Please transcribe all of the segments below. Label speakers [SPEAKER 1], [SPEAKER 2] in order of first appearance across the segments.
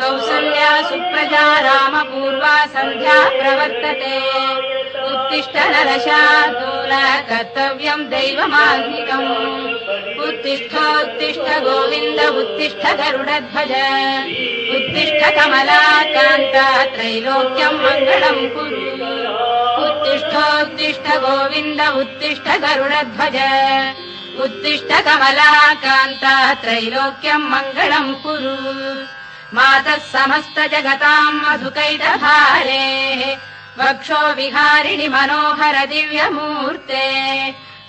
[SPEAKER 1] कौसल्या सुप्रजा रामपूर्वा सन्ध्या प्रवर्तते उत्तिष्ठ नरशार्दूल कर्तव्यम् दैवमान्निकम् उत्तिष्ठोत्तिष्ठ गोविन्द उत्तिष्ठ गरुडध्वज उत्तिष्ठ कमलाकान्त त्रैलोक्यम् मङ्गलम् कुरु उत्तिष्ठोत्तिष्ठ गोविन्द उत्तिष्ठ गरुडध्वज उत्तिष्ठ कमलाकान्त त्रैलोक्यम् मङ्गलम् कुरु मातः समस्त जगताम् मधुकैटभारेः वक्षो विहारिणि मनोहर दिव्यमूर्ते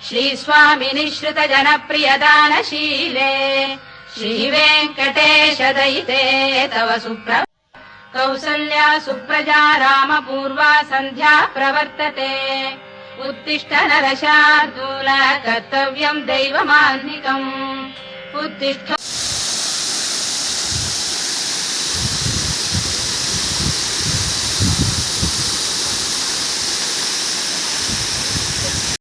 [SPEAKER 1] श्रीस्वामि निःश्रित जनप्रियदानशीले श्रीवेङ्कटेश दयिते तव कौसल्या सुप्रजा रामपूर्वा सन्ध्या प्रवर्तते उत्तिष्ठ नरशार्दूल कर्तव्यम् दैवमान्निकम् उत्तिष्ठ